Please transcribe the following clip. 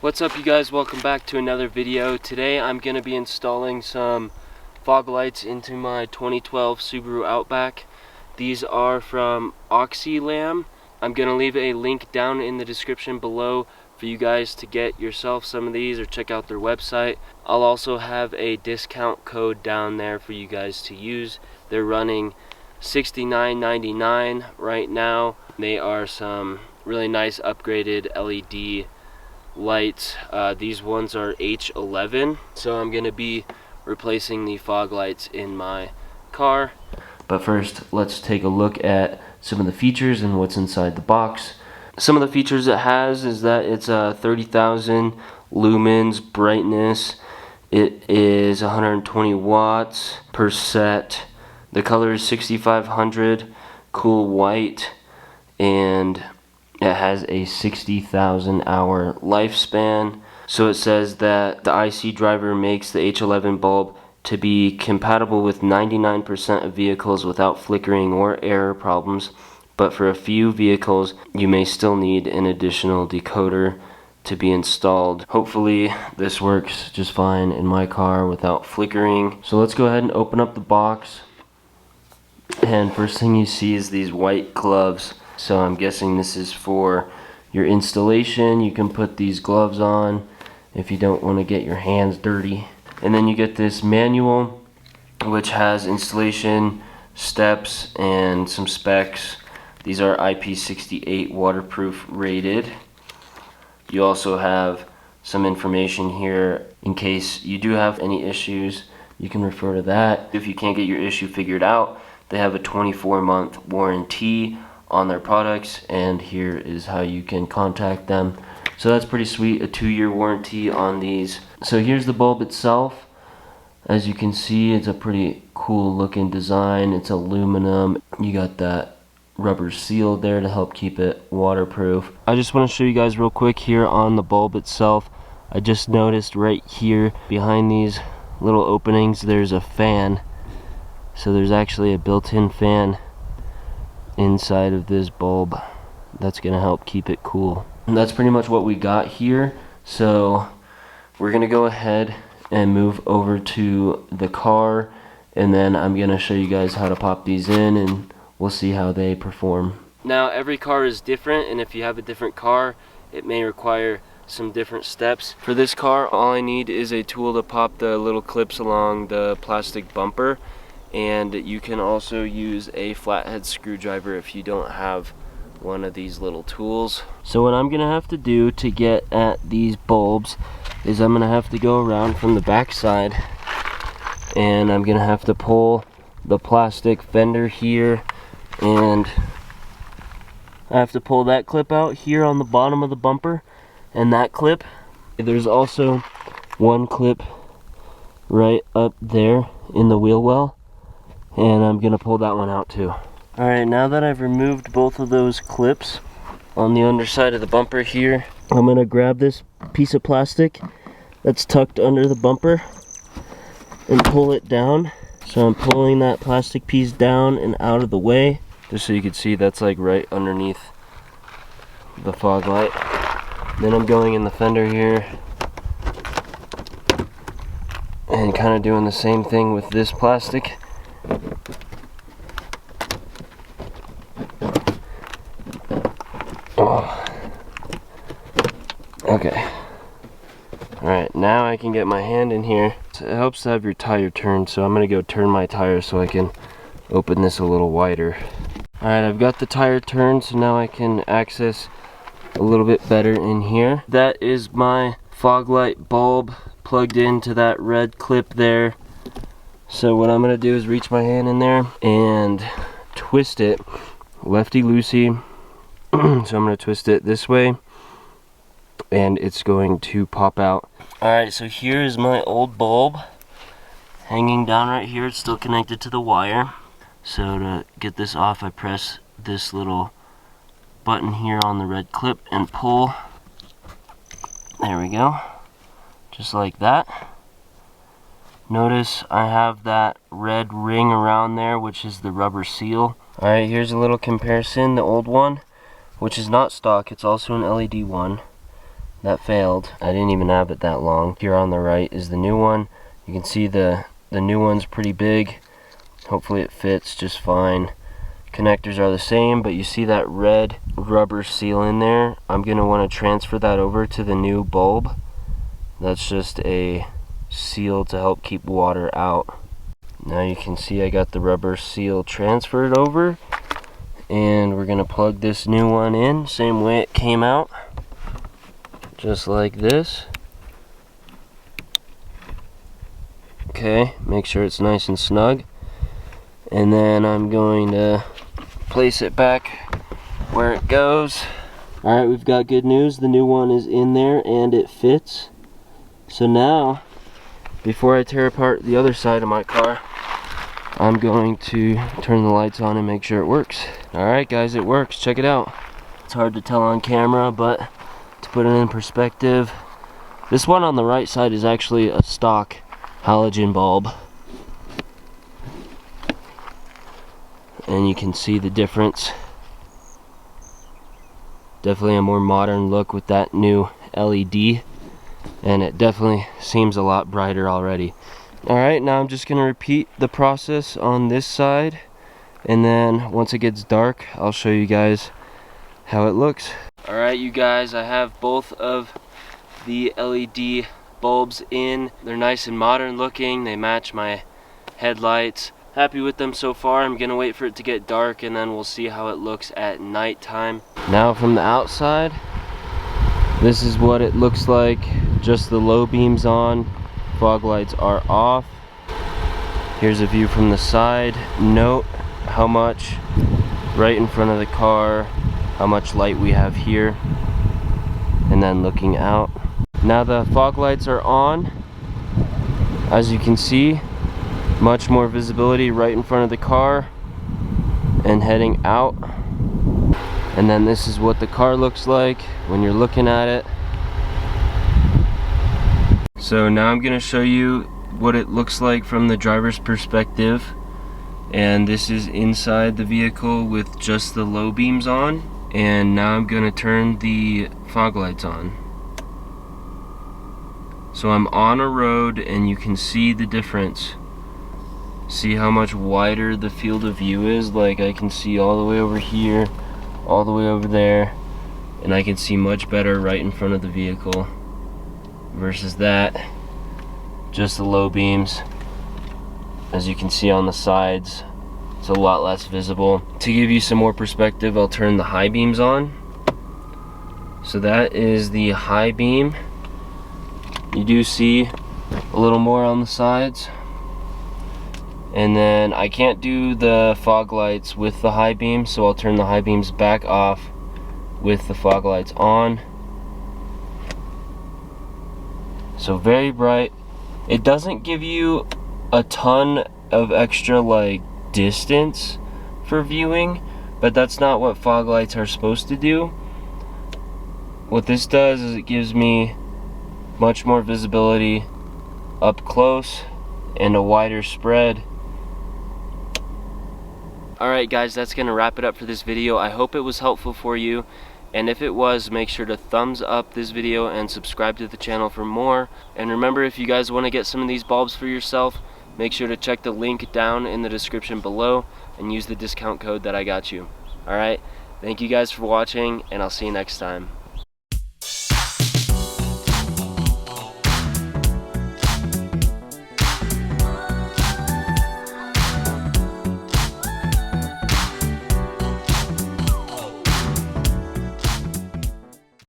What's up, you guys? Welcome back to another video. Today I'm going to be installing some fog lights into my 2012 Subaru Outback. These are from OXILAM. I'm going to leave a link down in the description below for you guys to get yourself some of these or check out their website. I'll also have a discount code down there for you guys to use. They're running $69.99 right now. They are some really nice upgraded LED lights. These ones are H11, so I'm going to be replacing the fog lights in my car. But first, let's take a look at some of the features and what's inside the box. Some of the features it has is that it's 30,000 lumens brightness. It is 120 watts per set. The color is 6500 cool white, and it has a 60,000 hour lifespan. So it says that the IC driver makes the H11 bulb to be compatible with 99% of vehicles without flickering or error problems, but for a few vehicles you may still need an additional decoder to be installed. Hopefully this works just fine in my car without flickering. So let's go ahead and open up the box, and first thing you see is these white gloves. So I'm guessing this is for your installation. You can put these gloves on if you don't want to get your hands dirty. And then you get this manual, which has installation steps and some specs. These are IP68 waterproof rated. You also have some information here in case you do have any issues. You can refer to that. If you can't get your issue figured out, they have a 24-month warranty on their products, and here is how you can contact them. So that's pretty sweet, a 2-year warranty on these. So here's the bulb itself. As you can see, it's a pretty cool looking design. It's aluminum. You got that rubber seal there to help keep it waterproof. I just want to show you guys real quick here on the bulb itself. I just noticed right here behind these little openings there's a fan. So there's actually a built-in fan inside of this bulb that's going to help keep it cool. And that's pretty much what we got here. So we're going to go ahead and move over to the car, and then I'm going to show you guys how to pop these in, and we'll see how they perform. Now every car is different, and if you have a different car it may require some different steps. For this car, all I need is a tool to pop the little clips along the plastic bumper, and you can also use a flathead screwdriver if you don't have one of these little tools. So what I'm gonna have to do to get at these bulbs is I'm gonna have to go around from the back side, and I'm gonna have to pull the plastic fender here, and I have to pull that clip out here on the bottom of the bumper, and that clip. There's also one clip right up there in the wheel well, and I'm gonna pull that one out too. Alright, now that I've removed both of those clips on the underside of the bumper here, I'm gonna grab this piece of plastic that's tucked under the bumper and pull it down. So I'm pulling that plastic piece down and out of the way, just so you can see that's like right underneath the fog light. Then I'm going in the fender here and kind of doing the same thing with this plastic. Okay. Alright, now I can get my hand in here. So it helps to have your tire turned, so I'm going to go turn my tire so I can open this a little wider. Alright, I've got the tire turned, so now I can access a little bit better in here. That is my fog light bulb plugged into that red clip there. So what I'm going to do is reach my hand in there and twist it lefty-loosey. So I'm going to twist it this way, and it's going to pop out. Alright, so here's my old bulb hanging down right here. It's still connected to the wire. So to get this off, I press this little button here on the red clip and pull. There we go. Just like that. Notice I have that red ring around there, which is the rubber seal. Alright, here's a little comparison. The old one, which is not stock, it's also an LED one. that failed. I didn't even have it that long. Here on the right is the new one. You can see the new one's pretty big. Hopefully it fits just fine. Connectors are the same, but you see that red rubber seal in there? I'm going to want to transfer that over to the new bulb. That's just a seal to help keep water out. Now you can see I got the rubber seal transferred over, and we're going to plug this new one in same way it came out, just like this. Okay, make sure it's nice and snug, and then I'm going to place it back where it goes. Alright, we've got good news. The new one is in there and it fits. So now, before I tear apart the other side of my car, I'm going to turn the lights on and make sure it works. Alright guys, it works. Check it out. It's hard to tell on camera, but to put it in perspective, this one on the right side is actually a stock halogen bulb. And you can see the difference. Definitely a more modern look with that new LED, and it definitely seems a lot brighter already. Alright, now I'm just going to repeat the process on this side, and then once it gets dark I'll show you guys how it looks. Alright you guys, I have both of the LED bulbs in. They're nice and modern looking, they match my headlights. Happy with them so far. I'm gonna wait for it to get dark and then we'll see how it looks at night time. Now from the outside, this is what it looks like. Just the low beams on, fog lights are off. Here's a view from the side. Note how much right in front of the car, how much light we have here, and then looking out. Now the fog lights are on. As you can see, much more visibility right in front of the car and heading out. And then this is what the car looks like when you're looking at it. So now I'm going to show you what it looks like from the driver's perspective. And this is inside the vehicle with just the low beams on. And now I'm going to turn the fog lights on. So I'm on a road and you can see the difference. See how much wider the field of view is? Like I can see all the way over here, all the way over there, and I can see much better right in front of the vehicle versus that, just the low beams. As you can see on the sides, it's a lot less visible. To give you some more perspective, I'll turn the high beams on. So that is the high beam. You do see a little more on the sides. And then I can't do the fog lights with the high beam, so I'll turn the high beams back off with the fog lights on. So very bright. It doesn't give you a ton of extra like distance for viewing, but that's not what fog lights are supposed to do. What this does is it gives me much more visibility up close and a wider spread. Alright guys, that's going to wrap it up for this video. I hope it was helpful for you, and if it was, make sure to thumbs up this video and subscribe to the channel for more. And remember, if you guys want to get some of these bulbs for yourself, make sure to check the link down in the description below and use the discount code that I got you. Alright, thank you guys for watching, and I'll see you next time.